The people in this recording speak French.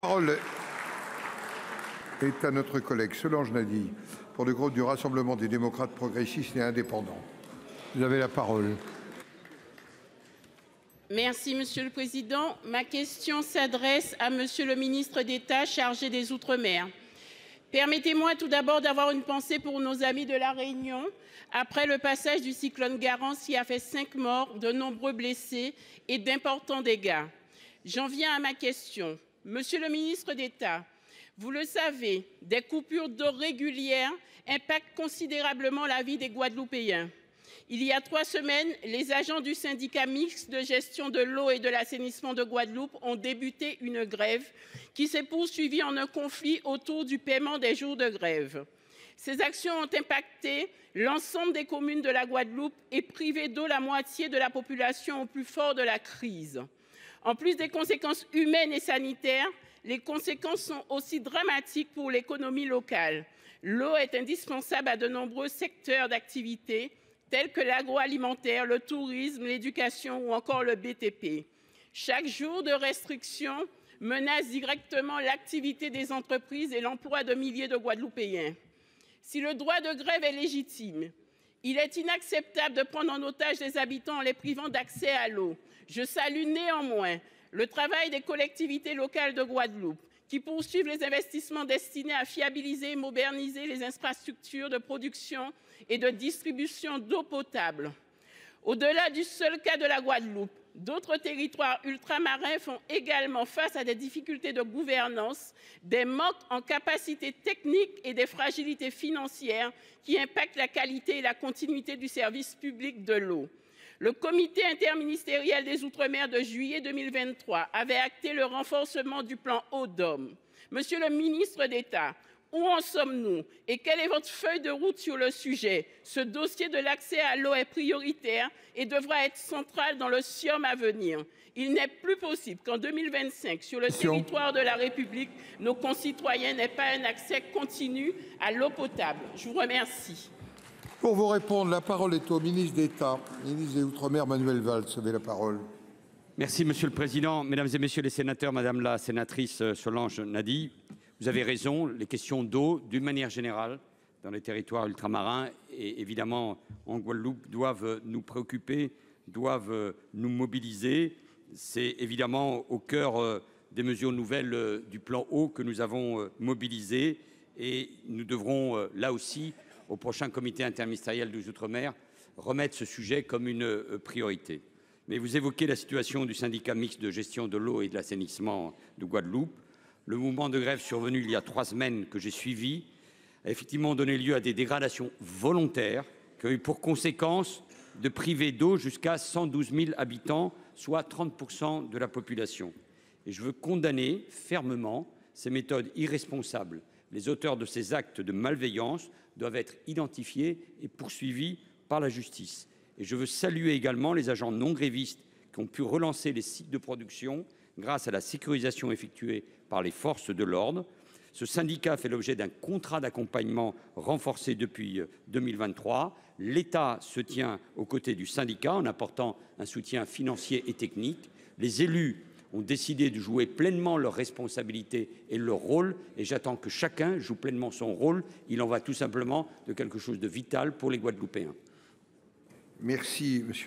La parole est à notre collègue Solange Nadille pour le groupe du Rassemblement des démocrates progressistes et indépendants. Vous avez la parole. Merci, Monsieur le Président. Ma question s'adresse à Monsieur le ministre d'État chargé des Outre-mer. Permettez-moi tout d'abord d'avoir une pensée pour nos amis de La Réunion, après le passage du cyclone Garance qui a fait 5 morts, de nombreux blessés et d'importants dégâts. J'en viens à ma question. Monsieur le ministre d'État, vous le savez, des coupures d'eau régulières impactent considérablement la vie des Guadeloupéens. Il y a 3 semaines, les agents du syndicat mixte de gestion de l'eau et de l'assainissement de Guadeloupe ont débuté une grève qui s'est poursuivie en un conflit autour du paiement des jours de grève. Ces actions ont impacté l'ensemble des communes de la Guadeloupe et privé d'eau la moitié de la population au plus fort de la crise. En plus des conséquences humaines et sanitaires, les conséquences sont aussi dramatiques pour l'économie locale. L'eau est indispensable à de nombreux secteurs d'activité, tels que l'agroalimentaire, le tourisme, l'éducation ou encore le BTP. Chaque jour de restriction menace directement l'activité des entreprises et l'emploi de milliers de Guadeloupéens. Si le droit de grève est légitime, il est inacceptable de prendre en otage les habitants en les privant d'accès à l'eau. Je salue néanmoins le travail des collectivités locales de Guadeloupe qui poursuivent les investissements destinés à fiabiliser et moderniser les infrastructures de production et de distribution d'eau potable. Au-delà du seul cas de la Guadeloupe, d'autres territoires ultramarins font également face à des difficultés de gouvernance, des manques en capacité technique et des fragilités financières qui impactent la qualité et la continuité du service public de l'eau. Le comité interministériel des Outre-mer de juillet 2023 avait acté le renforcement du plan Eau-DOM. Monsieur le ministre d'État, où en sommes-nous et quelle est votre feuille de route sur le sujet? Ce dossier de l'accès à l'eau est prioritaire et devra être central dans le SIOM à venir. Il n'est plus possible qu'en 2025, sur le territoire de la République, nos concitoyens n'aient pas un accès continu à l'eau potable. Je vous remercie. Pour vous répondre, la parole est au ministre d'État, ministre des Outre-mer, Manuel Valls. Vous avez la parole. Merci, Monsieur le Président. Mesdames et Messieurs les sénateurs, Madame la sénatrice Solange Nadille, vous avez raison, les questions d'eau, d'une manière générale, dans les territoires ultramarins et évidemment en Guadeloupe, doivent nous préoccuper, doivent nous mobiliser. C'est évidemment au cœur des mesures nouvelles du plan eau que nous avons mobilisé et nous devrons là aussi, au prochain comité interministériel des Outre-mer, remettre ce sujet comme une priorité. Mais vous évoquez la situation du syndicat mixte de gestion de l'eau et de l'assainissement de Guadeloupe. Le mouvement de grève survenu il y a 3 semaines que j'ai suivi a effectivement donné lieu à des dégradations volontaires qui ont eu pour conséquence de priver d'eau jusqu'à 112 000 habitants, soit 30% de la population. Et je veux condamner fermement ces méthodes irresponsables. Les auteurs de ces actes de malveillance doivent être identifiés et poursuivis par la justice. Et je veux saluer également les agents non grévistes qui ont pu relancer les sites de production grâce à la sécurisation effectuée par les forces de l'ordre. Ce syndicat fait l'objet d'un contrat d'accompagnement renforcé depuis 2023. L'État se tient aux côtés du syndicat en apportant un soutien financier et technique. Les élus ont décidé de jouer pleinement leurs responsabilités et leur rôle, et j'attends que chacun joue pleinement son rôle. Il en va tout simplement de quelque chose de vital pour les Guadeloupéens. Merci, monsieur.